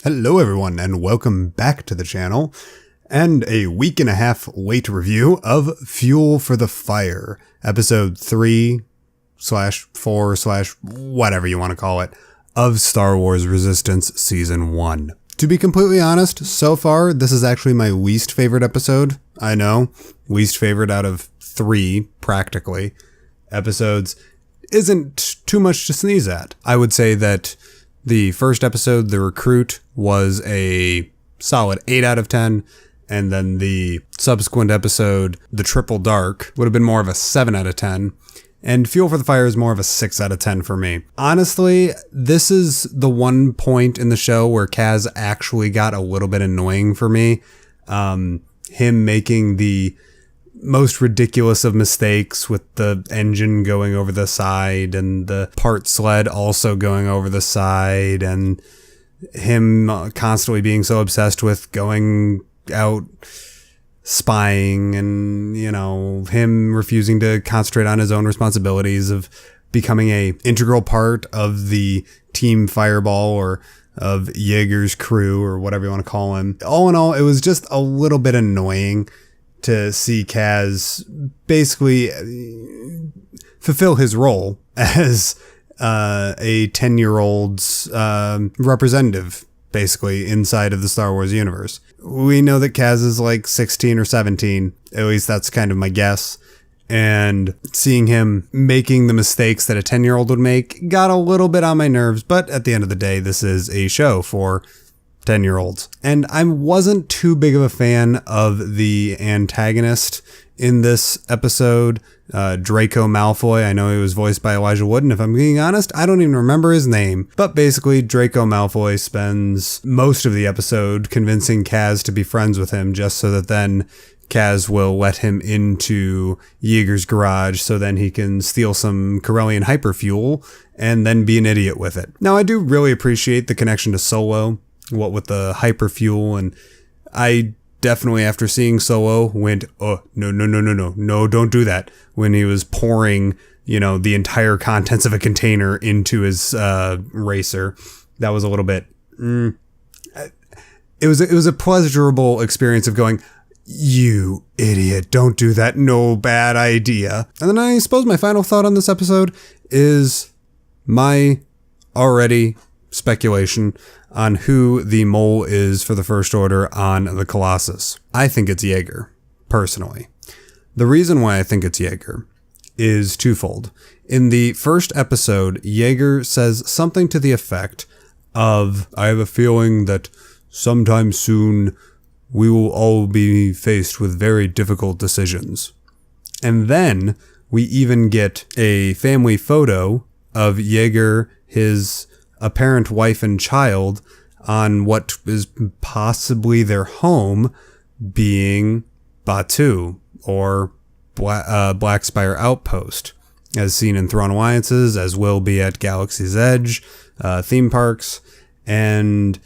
Hello everyone, and welcome back to the channel, and a week and a half late review of Fuel for the Fire, episode 3/4/whatever you want to call it, of Star Wars Resistance Season 1. To be completely honest, so far, this is actually my least favorite episode. I know, least favorite out of 3, practically, episodes isn't too much to sneeze at. I would say that the first episode, The Recruit, was a solid 8 out of 10, and then the subsequent episode, The Triple Dark, would have been more of a 7 out of 10, and Fuel for the Fire is more of a 6 out of 10 for me. Honestly, this is the one point in the show where Kaz actually got a little bit annoying for me. Him making the most ridiculous of mistakes with the engine going over the side and the part sled also going over the side, and him constantly being so obsessed with going out spying, and, you know, him refusing to concentrate on his own responsibilities of becoming a integral part of the Team Fireball or of Yeager's crew or whatever you want to call him. All in all, it was just a little bit annoying to see Kaz basically fulfill his role as a 10-year-old's representative, basically, inside of the Star Wars universe. We know that Kaz is like 16 or 17, at least that's kind of my guess, and seeing him making the mistakes that a 10-year-old would make got a little bit on my nerves, but at the end of the day, this is a show for 10-year-olds. And I wasn't too big of a fan of the antagonist in this episode, Draco Malfoy. I know he was voiced by Elijah Wood, and if I'm being honest, I don't even remember his name. But basically, Draco Malfoy spends most of the episode convincing Kaz to be friends with him, just so that then Kaz will let him into Yeager's garage so then he can steal some Corellian hyperfuel and then be an idiot with it. Now, I do really appreciate the connection to Solo, what with the hyperfuel, and I definitely, after seeing Solo, went, oh, no, don't do that, when he was pouring, you know, the entire contents of a container into his racer. That was a little bit, it was a pleasurable experience of going, you idiot, don't do that, no, bad idea. And then I suppose my final thought on this episode is my already speculation on who the mole is for the First Order on the Colossus. I think it's Yeager, personally. The reason why I think it's Yeager is twofold. In the first episode, Yeager says something to the effect of, I have a feeling that sometime soon we will all be faced with very difficult decisions. And then we even get a family photo of Yeager, his apparent wife and child, on what is possibly their home, being Batuu, or Black Spire Outpost, as seen in Thrawn Alliances, as will be at Galaxy's Edge theme parks, and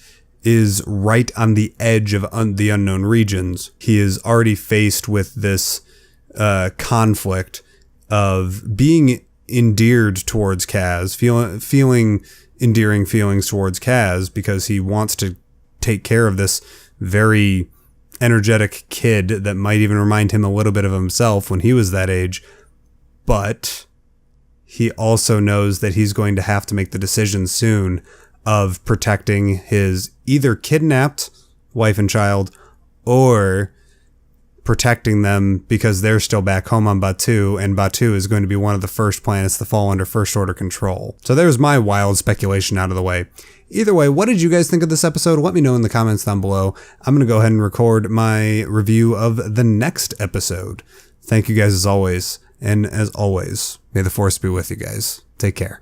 is right on the edge of the unknown regions. He is already faced with this conflict of being endeared towards Kaz, feeling endearing feelings towards Kaz because he wants to take care of this very energetic kid that might even remind him a little bit of himself when he was that age. But he also knows that he's going to have to make the decision soon of protecting his either kidnapped wife and child or protecting them because they're still back home on Batuu, and Batuu is going to be one of the first planets to fall under First Order control. So there's my wild speculation out of the way. Either way, what did you guys think of this episode? Let me know in the comments down below. I'm going to go ahead and record my review of the next episode. Thank you guys as always, and as always, may the Force be with you guys. Take care.